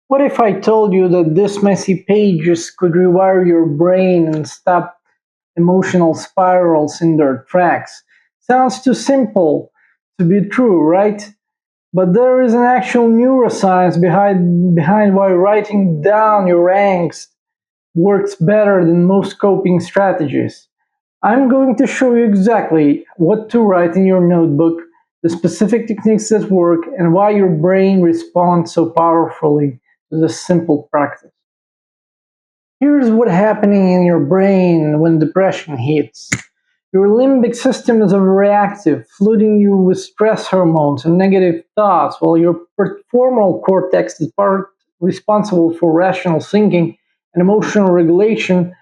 What if I told you that this messy pages could rewire your brain and stop emotional spirals in their tracks? Sounds too simple to be true, right? But there is an actual neuroscience behind why writing down your angst works better than most coping strategies. I'm going to show you exactly what to write in your notebook, the specific techniques that work, and why your brain responds so powerfully to this simple practice. Here's what's happening in your brain when depression hits. Your limbic system is overreactive, flooding you with stress hormones and negative thoughts, while your prefrontal cortex, the part responsible for rational thinking and emotional regulation,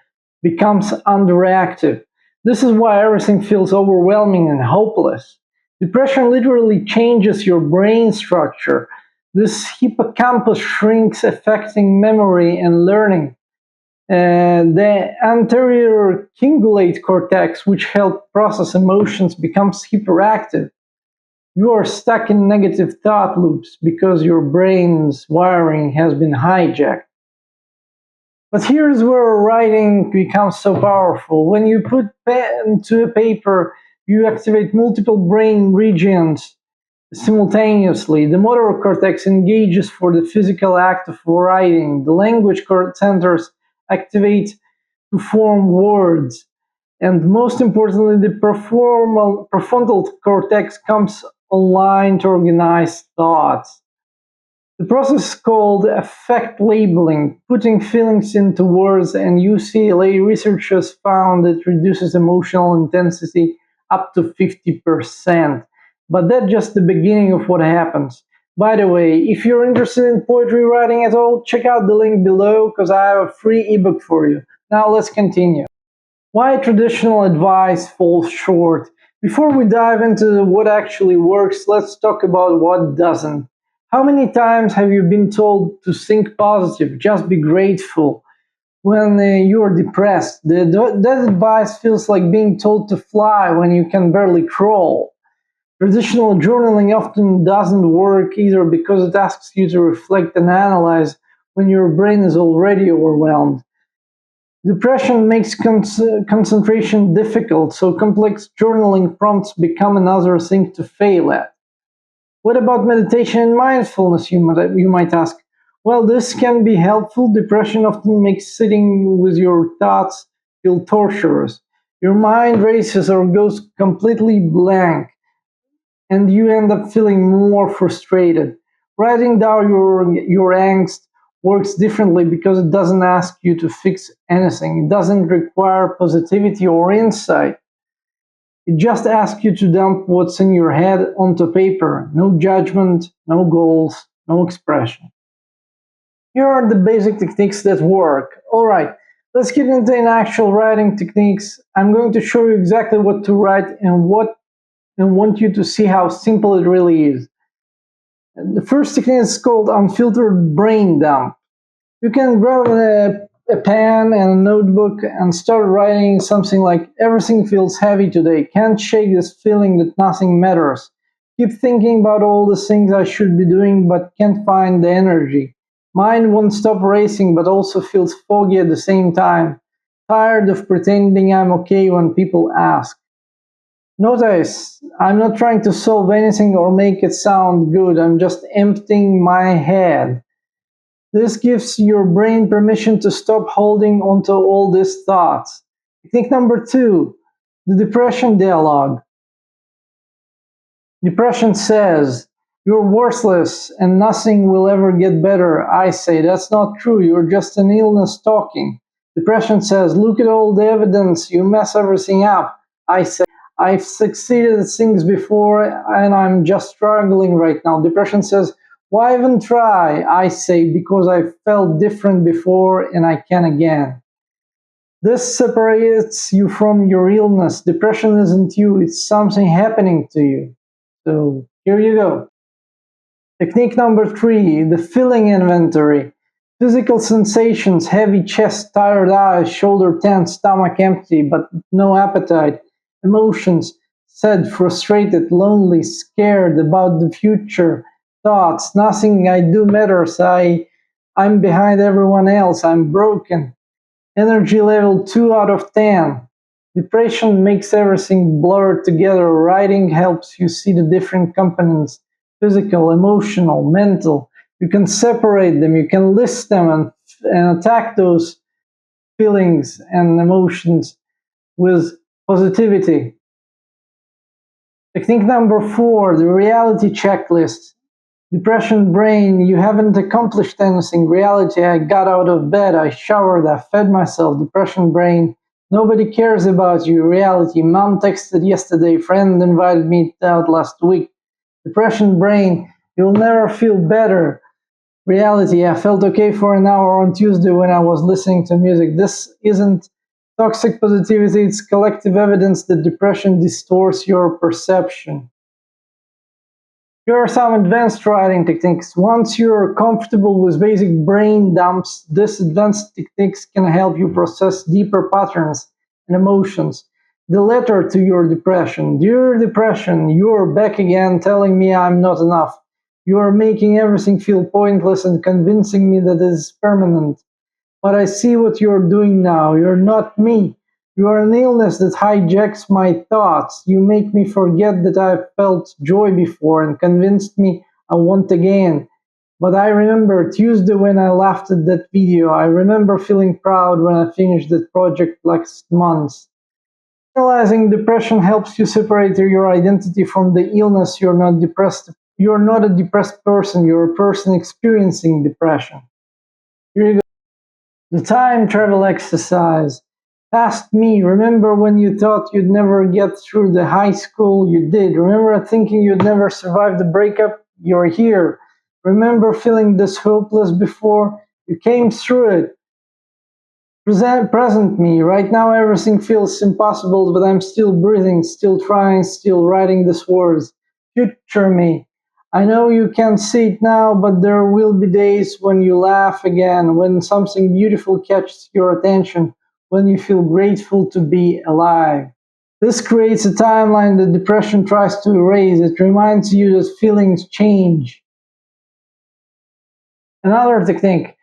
becomes underactive. This is why everything feels overwhelming and hopeless. Depression literally changes your brain structure. This hippocampus shrinks, affecting memory and learning. The anterior cingulate cortex, which helps process emotions, becomes hyperactive. You are stuck in negative thought loops because your brain's wiring has been hijacked. But here's where writing becomes so powerful. When you put pen to paper, you activate multiple brain regions simultaneously. The motor cortex engages for the physical act of writing. The language centers activate to form words. And most importantly, the prefrontal cortex comes online to organize thoughts. The process is called affect labeling, putting feelings into words, and UCLA researchers found it reduces emotional intensity up to 50%. But that's just the beginning of what happens. By the way, if you're interested in poetry writing at all, check out the link below because I have a free ebook for you. Now let's continue. Why traditional advice falls short. Before we dive into what actually works, let's talk about what doesn't. How many times have you been told to think positive, just be grateful when you are depressed? That advice feels like being told to fly when you can barely crawl. Traditional journaling often doesn't work either because it asks you to reflect and analyze when your brain is already overwhelmed. Depression makes concentration difficult, so complex journaling prompts become another thing to fail at. What about meditation and mindfulness, you might ask? Well, this can be helpful. Depression often makes sitting with your thoughts feel torturous. Your mind races or goes completely blank, and you end up feeling more frustrated. Writing down your angst works differently because it doesn't ask you to fix anything. It doesn't require positivity or insight. It just asks you to dump what's in your head onto paper. No judgment, no goals, no expression. Here are the basic techniques that work. All right, let's get into an actual writing techniques. I'm going to show you exactly what to write and want you to see how simple it really is. The first technique is called unfiltered brain dump. You can grab a pen and a notebook and start writing something like, everything feels heavy today. Can't shake this feeling that nothing matters. Keep thinking about all the things I should be doing but can't find the energy. Mind won't stop racing but also feels foggy at the same time. Tired of pretending I'm okay when people ask. Notice, I'm not trying to solve anything or make it sound good. I'm just emptying my head. This gives your brain permission to stop holding onto all these thoughts. Technique number 2, the depression dialogue. Depression says, you're worthless and nothing will ever get better. I say, that's not true. You're just an illness talking. Depression says, look at all the evidence. You mess everything up. I say, I've succeeded at things before and I'm just struggling right now. Depression says, why even try? I say, because I felt different before and I can again. This separates you from your illness. Depression isn't you, it's something happening to you. So here you go. Technique number 3, the feeling inventory. Physical sensations, heavy chest, tired eyes, shoulder tense, stomach empty, but no appetite. Emotions, sad, frustrated, lonely, scared about the future. Thoughts, nothing I do matters. I I'm behind everyone else, I'm broken. Energy level 2 out of 10. Depression makes everything blur together. Writing helps you see the different components: physical, emotional, mental. You can separate them, you can list them and attack those feelings and emotions with positivity. Technique number 4, the reality checklist. Depression brain, you haven't accomplished anything. Reality, I got out of bed, I showered, I fed myself. Depression brain, nobody cares about you. Reality, mom texted yesterday, friend invited me out last week. Depression brain, you'll never feel better. Reality, I felt okay for an hour on Tuesday when I was listening to music. This isn't toxic positivity, it's collective evidence that depression distorts your perception. Here are some advanced writing techniques. Once you're comfortable with basic brain dumps, these advanced techniques can help you process deeper patterns and emotions. The letter to your depression. Dear depression, you're back again telling me I'm not enough. You are making everything feel pointless and convincing me that it is permanent. But I see what you're doing now. You're not me. You are an illness that hijacks my thoughts. You make me forget that I've felt joy before and convinced me I want again. But I remember Tuesday when I laughed at that video. I remember feeling proud when I finished that project last month. Analyzing depression helps you separate your identity from the illness. You're not depressed. You're not a depressed person. You're a person experiencing depression. Here you go. The time travel exercise. Ask me, remember when you thought you'd never get through the high school? You did. Remember thinking you'd never survive the breakup? You're here. Remember feeling this hopeless before? You came through it. Present me. Right now everything feels impossible, but I'm still breathing, still trying, still writing these words. Future me. I know you can't see it now, but there will be days when you laugh again, when something beautiful catches your attention, when you feel grateful to be alive. This creates a timeline that depression tries to erase. It reminds you that feelings change. Another technique: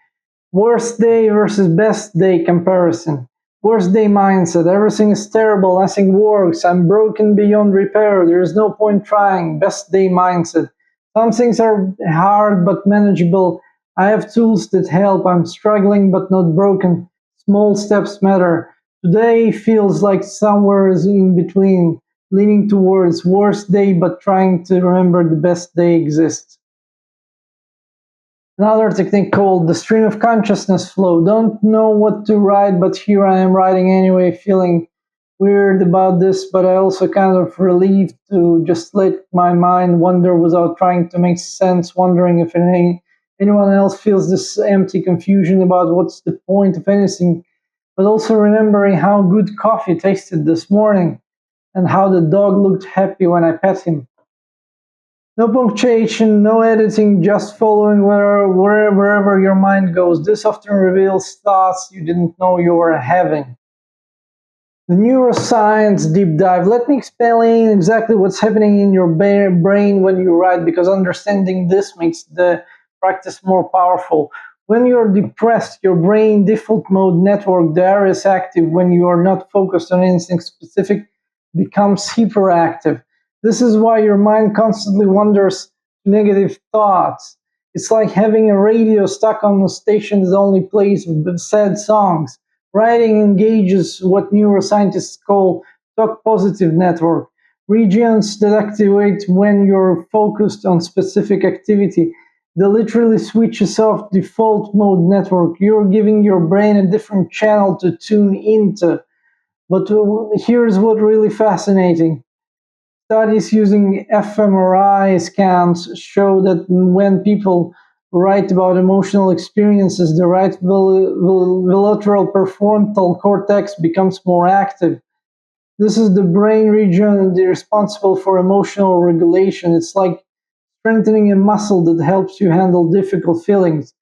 worst day versus best day comparison. Worst day mindset. Everything is terrible. Nothing works. I'm broken beyond repair. There is no point trying. Best day mindset. Some things are hard but manageable. I have tools that help. I'm struggling but not broken. Small steps matter. Today feels like somewhere is in between, leaning towards worst day but trying to remember the best day exists. Another technique called the stream of consciousness flow. Don't know what to write, but here I am writing anyway, feeling weird about this, but I also kind of relieved to just let my mind wander without trying to make sense, wondering if anyone else feels this empty confusion about what's the point of anything, but also remembering how good coffee tasted this morning and how the dog looked happy when I pet him. No punctuation, no editing, just following wherever your mind goes. This often reveals thoughts you didn't know you were having. The neuroscience deep dive. Let me explain exactly what's happening in your brain when you write, because understanding this makes the practice more powerful. When you're depressed, your brain default mode network, the area is active. When you are not focused on anything specific, becomes hyperactive. This is why your mind constantly wanders to negative thoughts. It's like having a radio stuck on a station that only plays sad songs. Writing engages what neuroscientists call talk positive network, regions that activate when you're focused on specific activity. They literally switches off default mode network. You're giving your brain a different channel to tune into. But here's what really fascinating. Studies using fMRI scans show that when people write about emotional experiences, the right bilateral prefrontal cortex becomes more active. This is the brain region responsible for emotional regulation. It's like strengthening a muscle that helps you handle difficult feelings.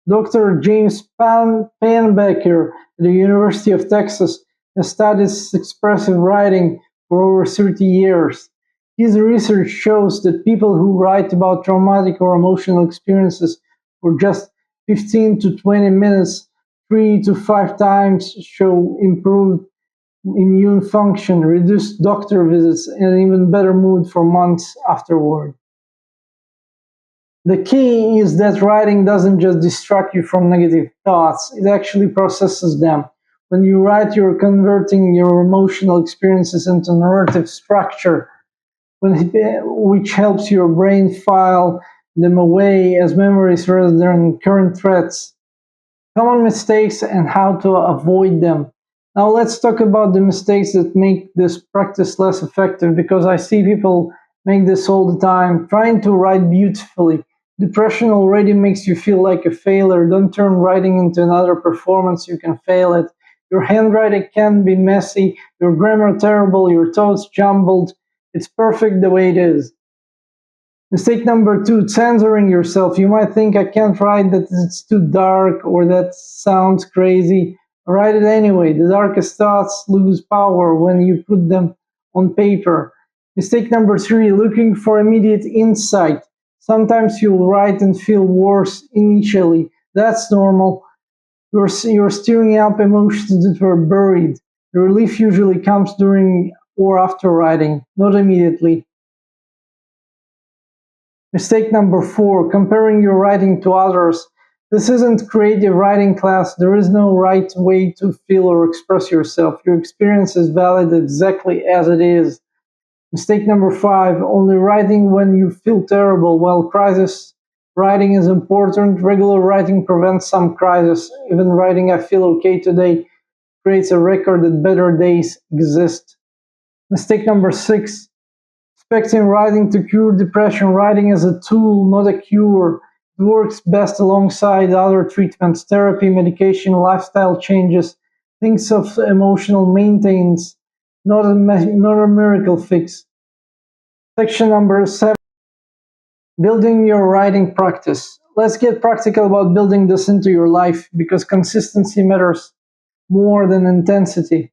Dr. James Panbaker at the University of Texas has studied expressive writing for over 30 years. His research shows that people who write about traumatic or emotional experiences or just 15 to 20 minutes 3 to 5 times show improved immune function, reduced doctor visits, and even better mood for months afterward. The key is that writing doesn't just distract you from negative thoughts, it actually processes them. When you write, you're converting your emotional experiences into narrative structure, which helps your brain file them away as memories rather than current threats. Common mistakes and how to avoid them. Now let's talk about the mistakes that make this practice less effective, because I see people make this all the time, trying to write beautifully. Depression already makes you feel like a failure. Don't turn writing into another performance, you can fail it. Your handwriting can be messy, your grammar terrible, your thoughts jumbled. It's perfect the way it is. Mistake number two, censoring yourself. You might think I can't write that, it's too dark, or that sounds crazy. Write it anyway. The darkest thoughts lose power when you put them on paper. Mistake number three, looking for immediate insight. Sometimes you'll write and feel worse initially. That's normal. You're stirring up emotions that were buried. The relief usually comes during or after writing, not immediately. Mistake number four, comparing your writing to others. This isn't creative writing class. There is no right way to feel or express yourself. Your experience is valid exactly as it is. Mistake number five, only writing when you feel terrible. While crisis writing is important, regular writing prevents some crisis. Even writing I feel okay today creates a record that better days exist. Mistake number six, expecting writing to cure depression. Writing is a tool, not a cure. It works best alongside other treatments, therapy, medication, lifestyle changes, things of emotional maintenance, not a miracle fix. Section number 7, building your writing practice. Let's get practical about building this into your life, because consistency matters more than intensity.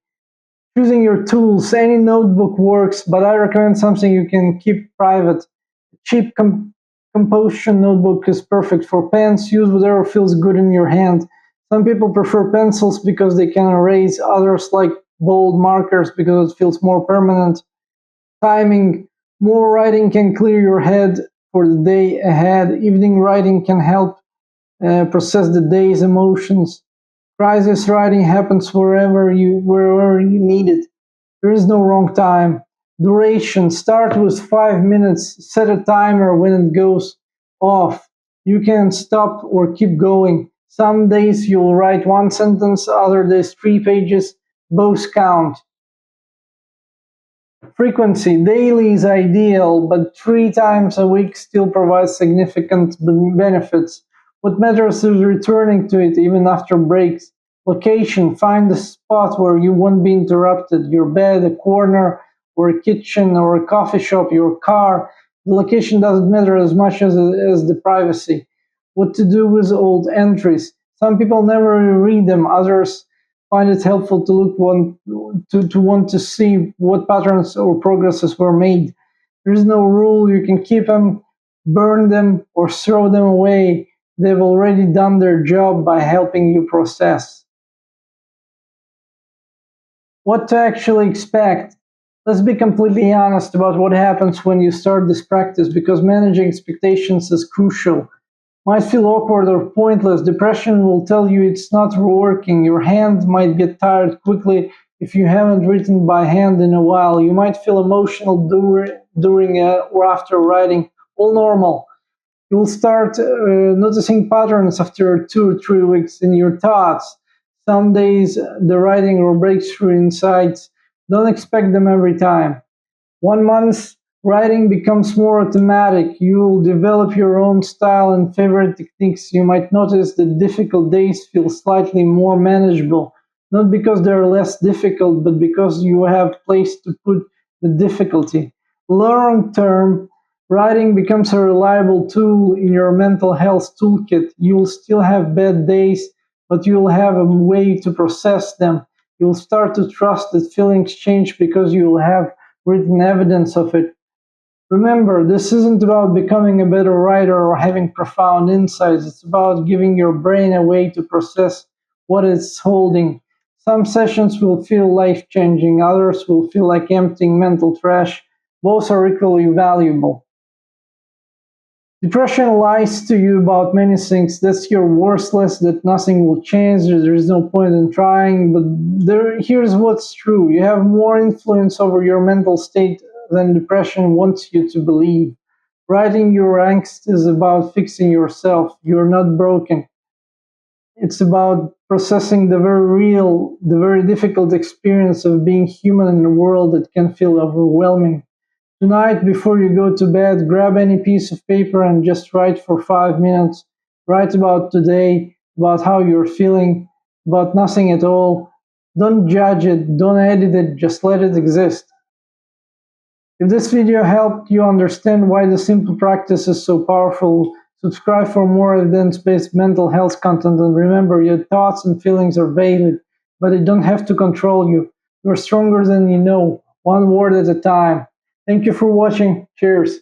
Choosing your tools, any notebook works, but I recommend something you can keep private. Cheap composition notebook is perfect for pens. Use whatever feels good in your hand. Some people prefer pencils because they can erase, others like bold markers because it feels more permanent. Timing, more writing can clear your head for the day ahead. Evening writing can help process the day's emotions. Crisis writing happens wherever you need it. There is no wrong time. Duration, start with 5 minutes. Set a timer when it goes off. You can stop or keep going. Some days you'll write one sentence, other days 3 pages. Both count. Frequency, daily is ideal, but 3 times a week still provides significant benefits. What matters is returning to it even after breaks. Location, find a spot where you won't be interrupted. Your bed, a corner, or a kitchen, or a coffee shop, your car. The location doesn't matter as much as the privacy. What to do with old entries? Some people never read them, others find it helpful to want to see what patterns or progresses were made. There is no rule. You can keep them, burn them, or throw them away. They've already done their job by helping you process. What to actually expect? Let's be completely honest about what happens when you start this practice, because managing expectations is crucial. Might feel awkward or pointless. Depression will tell you it's not working. Your hand might get tired quickly if you haven't written by hand in a while. You might feel emotional during or after writing. All normal. You'll start noticing patterns after 2 or 3 weeks in your thoughts. Some days the writing will break through insights. Don't expect them every time. 1 month, writing becomes more automatic. You'll develop your own style and favorite techniques. You might notice that difficult days feel slightly more manageable, not because they're less difficult, but because you have place to put the difficulty. Long term, writing becomes a reliable tool in your mental health toolkit. You'll still have bad days, but you'll have a way to process them. You'll start to trust that feelings change because you'll have written evidence of it. Remember, this isn't about becoming a better writer or having profound insights. It's about giving your brain a way to process what it's holding. Some sessions will feel life changing, others will feel like emptying mental trash. Both are equally valuable. Depression lies to you about many things. That you're worthless, that nothing will change, that there is no point in trying. But here's what's true: you have more influence over your mental state than depression wants you to believe. Writing your angst is about fixing yourself. You're not broken. It's about processing the very real, the very difficult experience of being human in a world that can feel overwhelming. Tonight, before you go to bed, grab any piece of paper and just write for 5 minutes. Write about today, about how you're feeling, about nothing at all. Don't judge it, don't edit it, just let it exist. If this video helped you understand why the simple practice is so powerful, subscribe for more evidence-based mental health content, and remember, your thoughts and feelings are valid, but they don't have to control you. You're stronger than you know, one word at a time. Thank you for watching. Cheers.